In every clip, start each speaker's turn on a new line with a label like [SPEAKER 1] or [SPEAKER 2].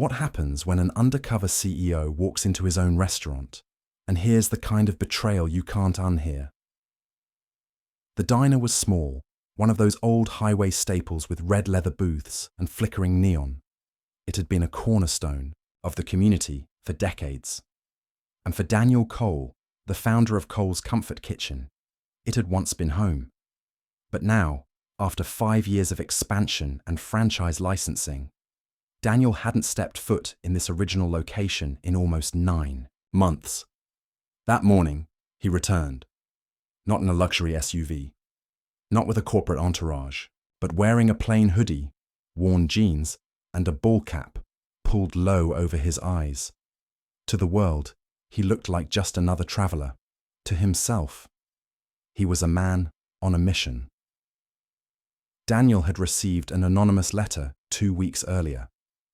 [SPEAKER 1] What happens when an undercover CEO walks into his own restaurant and hears the kind of betrayal you can't unhear? The diner was small, one of those old highway staples with red leather booths and flickering neon. It had been a cornerstone of the community for decades. And for Daniel Cole, the founder of Cole's Comfort Kitchen, it had once been home. But now, after 5 years of expansion and franchise licensing, Daniel hadn't stepped foot in this original location in almost 9 months. That morning, he returned. Not in a luxury SUV, not with a corporate entourage, but wearing a plain hoodie, worn jeans, and a ball cap pulled low over his eyes. To the world, he looked like just another traveler. To himself, he was a man on a mission. Daniel had received an anonymous letter 2 weeks earlier.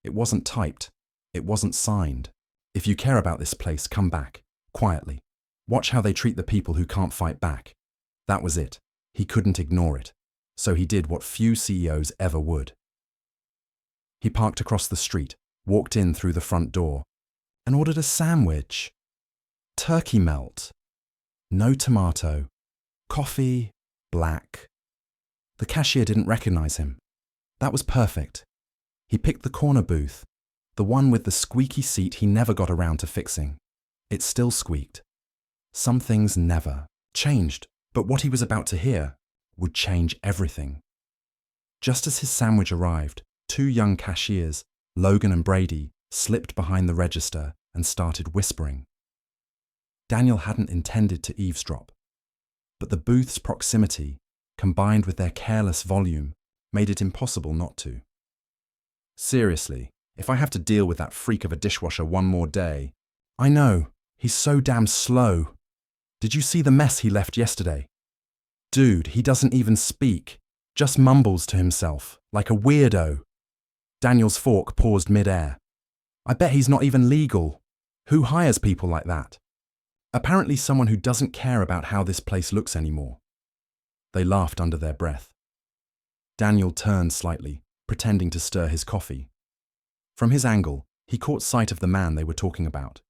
[SPEAKER 1] It wasn't typed. It wasn't signed. If you care about this place, come back, quietly. Watch how they treat the people who can't fight back. That was it. He couldn't ignore it. So he did what few CEOs ever would. He parked across the street, walked in through the front door, and ordered a sandwich. Turkey melt. No tomato. Coffee, black. The cashier didn't recognize him. That was perfect. He picked the corner booth, the one with the squeaky seat he never got around to fixing. It still squeaked. Some things never changed, but what he was about to hear would change everything. Just as his sandwich arrived, 2 young cashiers, Logan and Brady, slipped behind the register and started whispering. Daniel hadn't intended to eavesdrop, but the booth's proximity, combined with their careless volume, made it impossible not to. Seriously, if I have to deal with that freak of a dishwasher one more day. I know, he's so damn slow. Did you see the mess he left yesterday? Dude, he doesn't even speak, just mumbles to himself, like a weirdo. Daniel's fork paused mid-air. I bet he's not even legal. Who hires people like that? Apparently someone who doesn't care about how this place looks anymore. They laughed under their breath. Daniel turned slightly, pretending to stir his coffee. From his angle, he caught sight of the man they were talking about.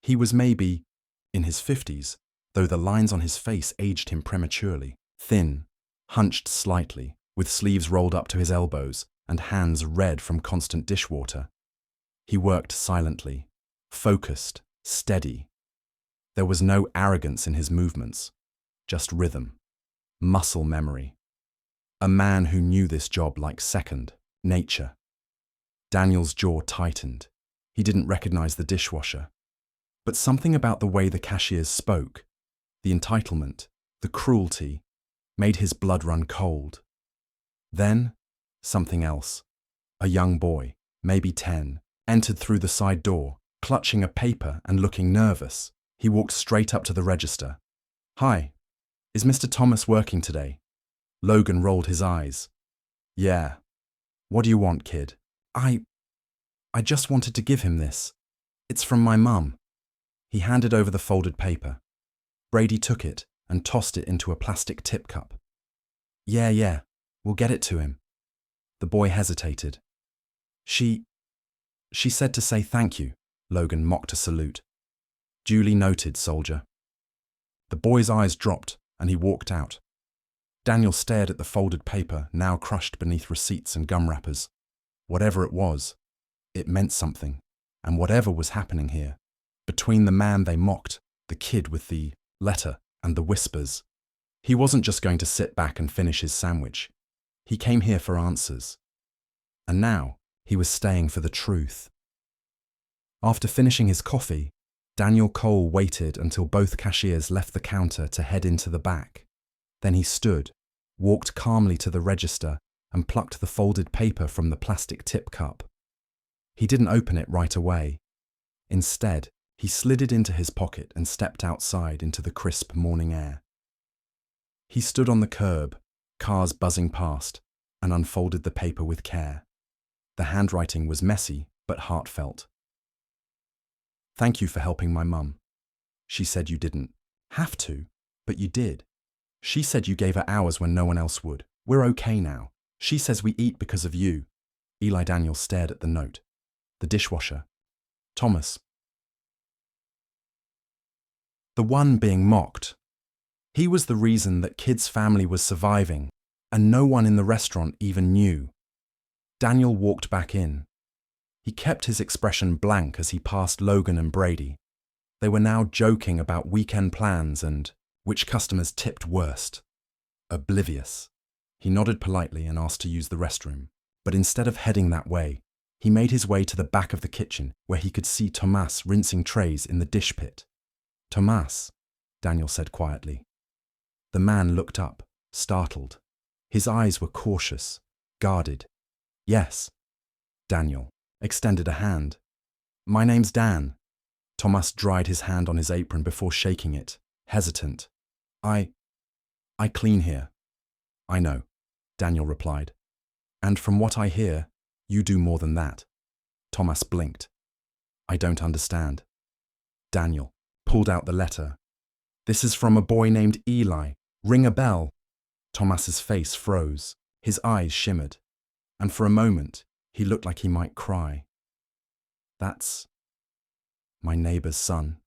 [SPEAKER 1] He was maybe in his 50s, though the lines on his face aged him prematurely. Thin, hunched slightly, with sleeves rolled up to his elbows and hands red from constant dishwater. He worked silently, focused, steady. There was no arrogance in his movements, just rhythm, muscle memory. A man who knew this job like second nature. Daniel's jaw tightened. He didn't recognize the dishwasher. But something about the way the cashiers spoke, the entitlement, the cruelty, made his blood run cold. Then, something else. A young boy, maybe 10, entered through the side door, clutching a paper and looking nervous. He walked straight up to the register. Hi, is Mr. Thomas working today? Logan rolled his eyes. Yeah. What do you want, kid? I just wanted to give him this. It's from my mum. He handed over the folded paper. Brady took it and tossed it into a plastic tip cup. Yeah, we'll get it to him. The boy hesitated. She said to say thank you, Logan mocked a salute. Duly noted, soldier. The boy's eyes dropped and he walked out. Daniel stared at the folded paper, now crushed beneath receipts and gum wrappers. Whatever it was, it meant something, and whatever was happening here, between the man they mocked, the kid with the letter, and the whispers, he wasn't just going to sit back and finish his sandwich. He came here for answers. And now, he was staying for the truth. After finishing his coffee, Daniel Cole waited until both cashiers left the counter to head into the back. Then he stood, walked calmly to the register, and plucked the folded paper from the plastic tip cup. He didn't open it right away. Instead, he slid it into his pocket and stepped outside into the crisp morning air. He stood on the curb, cars buzzing past, and unfolded the paper with care. The handwriting was messy but heartfelt. Thank you for helping my mum. She said you didn't have to, but you did. She said you gave her hours when no one else would. We're okay now. She says we eat because of you. Eli Daniel stared at the note. The dishwasher. Thomas. The one being mocked. He was the reason that Kid's family was surviving, and no one in the restaurant even knew. Daniel walked back in. He kept his expression blank as he passed Logan and Brady. They were now joking about weekend plans and which customers tipped worst. Oblivious. He nodded politely and asked to use the restroom, but instead of heading that way, he made his way to the back of the kitchen where he could see Tomas rinsing trays in the dish pit. "Tomas," Daniel said quietly. The man looked up, startled. His eyes were cautious, guarded. "Yes." Daniel extended a hand. "My name's Dan." Tomas dried his hand on his apron before shaking it, hesitant. I clean here." "I know," Daniel replied. "And from what I hear, you do more than that." Tomas blinked. "I don't understand." Daniel pulled out the letter. "This is from a boy named Eli. Ring a bell." Tomas's face froze. His eyes shimmered. And for a moment, he looked like he might cry. "That's my neighbor's son,"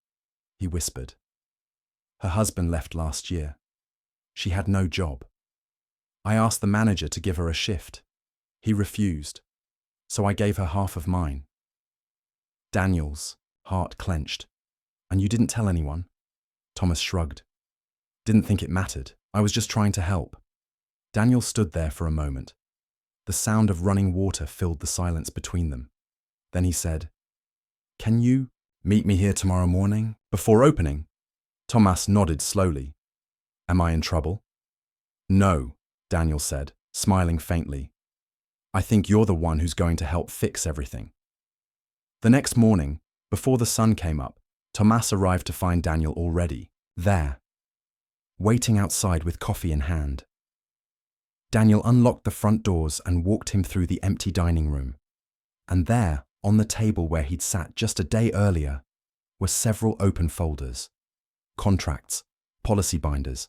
[SPEAKER 1] he whispered. "Her husband left last year. She had no job. I asked the manager to give her a shift. He refused, so I gave her half of mine." Daniel's heart clenched. "And you didn't tell anyone?" Thomas shrugged. "Didn't think it mattered. I was just trying to help." Daniel stood there for a moment. The sound of running water filled the silence between them. Then he said, "Can you meet me here tomorrow morning, before opening?" Tomas nodded slowly. "Am I in trouble?" "No," Daniel said, smiling faintly. "I think you're the one who's going to help fix everything." The next morning, before the sun came up, Tomas arrived to find Daniel already there, waiting outside with coffee in hand. Daniel unlocked the front doors and walked him through the empty dining room. And there, on the table where he'd sat just a day earlier, were several open folders. Contracts, policy binders,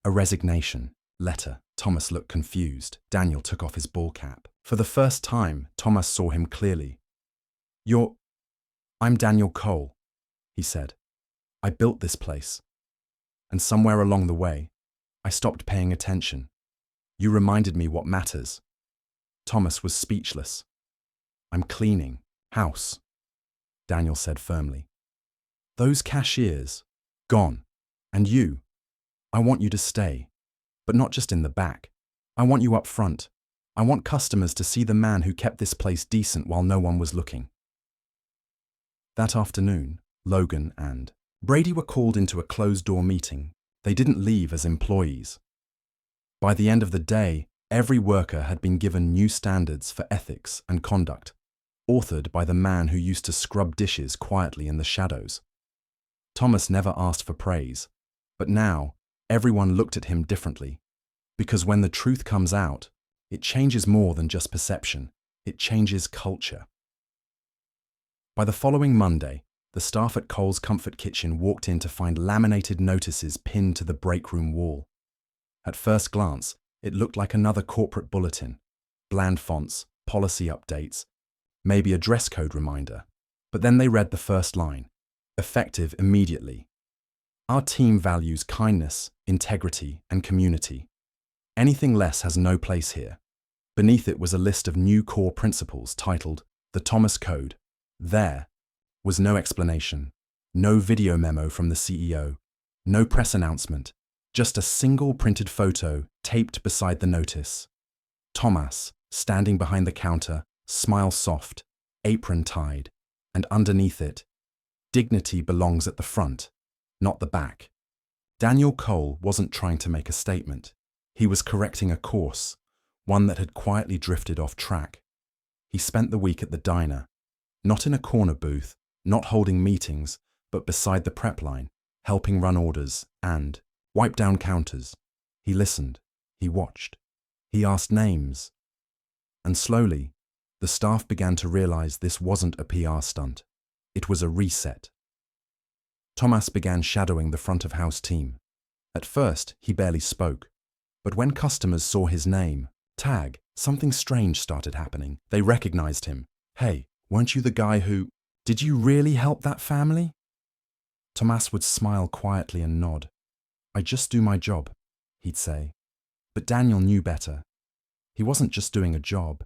[SPEAKER 1] a resignation letter. Thomas looked confused. Daniel took off his ball cap. For the first time, Thomas saw him clearly. "I'm Daniel Cole," he said. "I built this place. And somewhere along the way, I stopped paying attention. You reminded me what matters." Thomas was speechless. "I'm cleaning house," Daniel said firmly. "Those cashiers, gone. And you, I want you to stay. But not just in the back. I want you up front. I want customers to see the man who kept this place decent while no one was looking." That afternoon, Logan and Brady were called into a closed-door meeting. They didn't leave as employees. By the end of the day, every worker had been given new standards for ethics and conduct, authored by the man who used to scrub dishes quietly in the shadows. Thomas never asked for praise, but now everyone looked at him differently, because when the truth comes out, it changes more than just perception, it changes culture. By the following Monday, the staff at Cole's Comfort Kitchen walked in to find laminated notices pinned to the break room wall. At first glance, it looked like another corporate bulletin. Bland fonts, policy updates, maybe a dress code reminder. But then they read the first line, effective immediately. "Our team values kindness, integrity, and community. Anything less has no place here." Beneath it was a list of new core principles titled The Thomas Code. There was no explanation, no video memo from the CEO, no press announcement, just a single printed photo taped beside the notice. Thomas, standing behind the counter, smile soft, apron tied, and underneath it, "Dignity belongs at the front, not the back." Daniel Cole wasn't trying to make a statement. He was correcting a course, one that had quietly drifted off track. He spent the week at the diner, not in a corner booth, not holding meetings, but beside the prep line, helping run orders and wipe down counters. He listened, he watched, he asked names. And slowly, the staff began to realize this wasn't a PR stunt. It was a reset. Thomas began shadowing the front-of-house team. At first, he barely spoke. But when customers saw his name, tag, something strange started happening. They recognized him. "Hey, Weren't you the guy who... Did you really help that family? Tomas would smile quietly and nod. I just do my job, he'd say. But Daniel knew better. He wasn't just doing a job.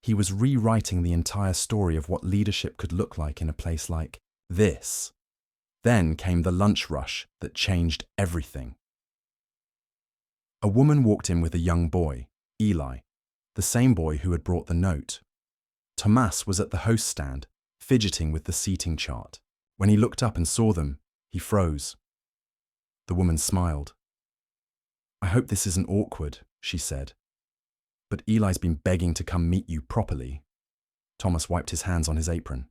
[SPEAKER 1] He was rewriting the entire story of what leadership could look like in a place like this. Then came the lunch rush that changed everything. A woman walked in with a young boy, Eli, the same boy who had brought the note. Tomas was at the host stand, fidgeting with the seating chart. When he looked up and saw them, he froze. The woman smiled. I hope this isn't awkward, she said. But Eli's been begging to come meet you properly. Tomas wiped his hands on his apron.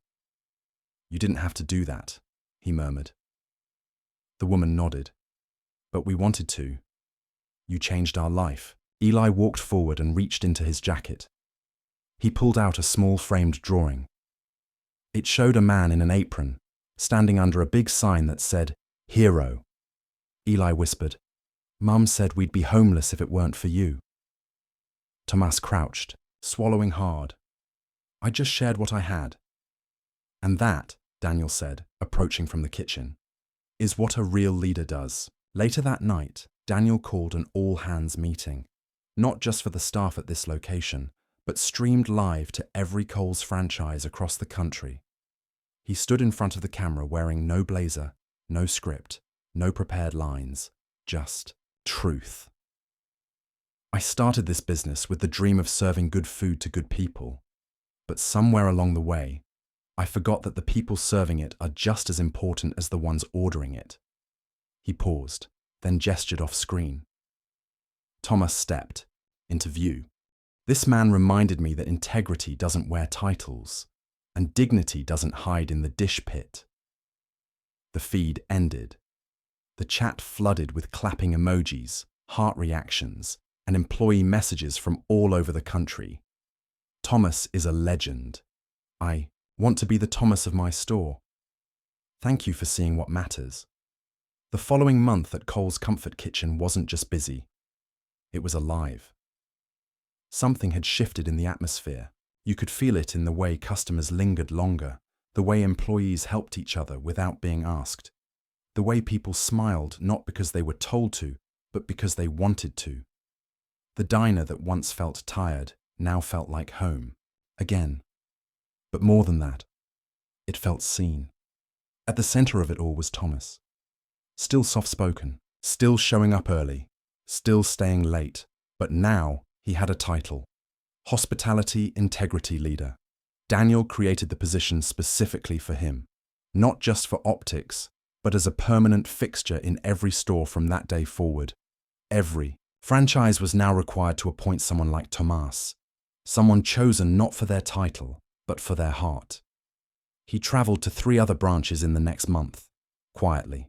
[SPEAKER 1] You didn't have to do that, he murmured. The woman nodded. But we wanted to. You changed our life. Eli walked forward and reached into his jacket. He pulled out a small framed drawing. It showed a man in an apron, standing under a big sign that said, Hero. Eli whispered, Mum said we'd be homeless if it weren't for you. Tomas crouched, swallowing hard. I just shared what I had. And that, Daniel said, approaching from the kitchen, is what a real leader does. Later that night, Daniel called an all-hands meeting, not just for the staff at this location, but streamed live to every Coles franchise across the country. He stood in front of the camera wearing no blazer, no script, no prepared lines, just truth. I started this business with the dream of serving good food to good people, but somewhere along the way, I forgot that the people serving it are just as important as the ones ordering it. He paused, then gestured off screen. Tomas stepped into view. This man reminded me that integrity doesn't wear titles, and dignity doesn't hide in the dish pit. The feed ended. The chat flooded with clapping emojis, heart reactions, and employee messages from all over the country. Tomas is a legend. I want to be the Tomas of my store. Thank you for seeing what matters. The following month at Coles Comfort Kitchen wasn't just busy. It was alive. Something had shifted in the atmosphere. You could feel it in the way customers lingered longer, the way employees helped each other without being asked, the way people smiled not because they were told to, but because they wanted to. The diner that once felt tired now felt like home, again. But more than that, it felt seen. At the center of it all was Tomas. Still soft-spoken, still showing up early, still staying late, but now he had a title. Hospitality Integrity Leader. Daniel created the position specifically for him, not just for optics, but as a permanent fixture in every store from that day forward. Every franchise was now required to appoint someone like Tomas, someone chosen not for their title, but for their heart. He traveled to 3 other branches in the next month, quietly.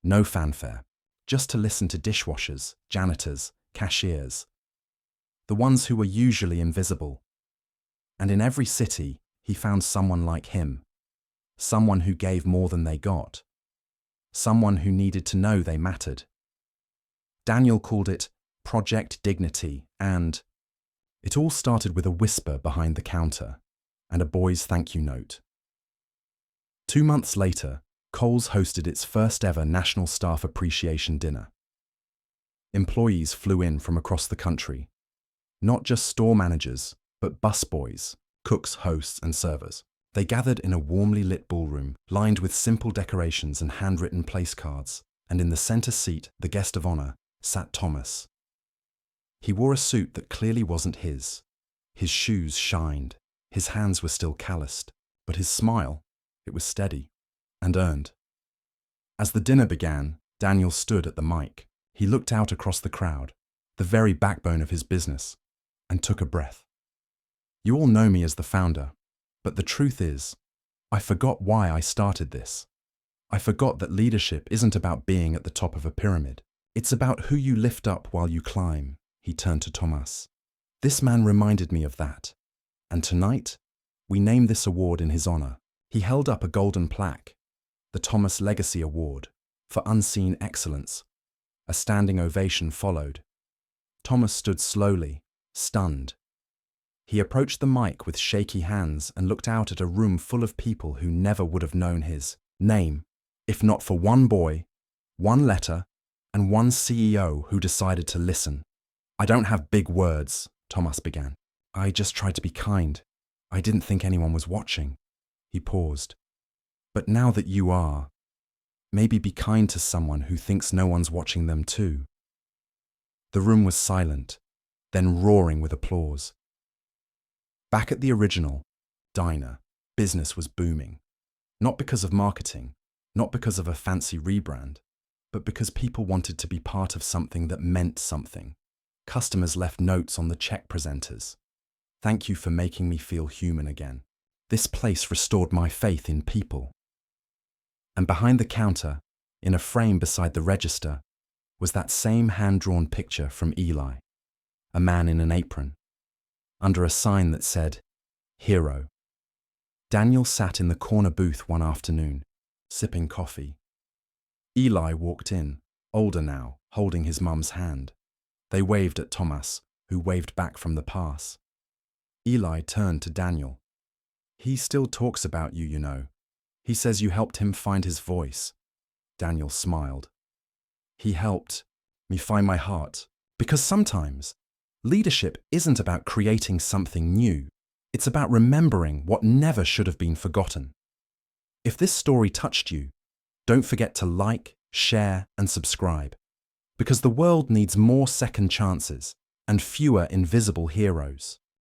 [SPEAKER 1] No fanfare, just to listen to dishwashers, janitors, cashiers, the ones who were usually invisible. And in every city, he found someone like him, someone who gave more than they got, someone who needed to know they mattered. Daniel called it Project Dignity, and it all started with a whisper behind the counter and a boy's thank you note. 2 months later, Coles hosted its first ever National Staff Appreciation Dinner. Employees flew in from across the country, not just store managers, but busboys, cooks, hosts, and servers. They gathered in a warmly lit ballroom, lined with simple decorations and handwritten place cards, and in the center seat, the guest of honor, sat Tomas. He wore a suit that clearly wasn't his. His shoes shined, his hands were still calloused, but his smile, it was steady and earned. As the dinner began, Daniel stood at the mic. He looked out across the crowd, the very backbone of his business, and took a breath. You all know me as the founder, but the truth is, I forgot why I started this. I forgot that leadership isn't about being at the top of a pyramid. It's about who you lift up while you climb. He turned to Tomas. This man reminded me of that. And tonight, we named this award in his honor. He held up a golden plaque, the Tomas Legacy Award, for unseen excellence. A standing ovation followed. Tomas stood slowly, stunned. He approached the mic with shaky hands and looked out at a room full of people who never would have known his name, if not for one boy, one letter, and one CEO who decided to listen. "I don't have big words," Thomas began. "I just tried to be kind. I didn't think anyone was watching." He paused. "But now that you are, maybe be kind to someone who thinks no one's watching them too." The room was silent, then roaring with applause. Back at the original diner, business was booming. Not because of marketing, not because of a fancy rebrand, but because people wanted to be part of something that meant something. Customers left notes on the check presenters. "Thank you for making me feel human again. This place restored my faith in people." And behind the counter, in a frame beside the register, was that same hand-drawn picture from Eli, a man in an apron, under a sign that said, "Hero." Daniel sat in the corner booth one afternoon, sipping coffee. Eli walked in, older now, holding his mum's hand. They waved at Thomas, who waved back from the pass. Eli turned to Daniel. "He still talks about you, you know. He says you helped him find his voice." Daniel smiled. "He helped me find my heart. Because sometimes leadership isn't about creating something new. It's about remembering what never should have been forgotten." If this story touched you, don't forget to like, share, and subscribe. Because the world needs more second chances and fewer invisible heroes.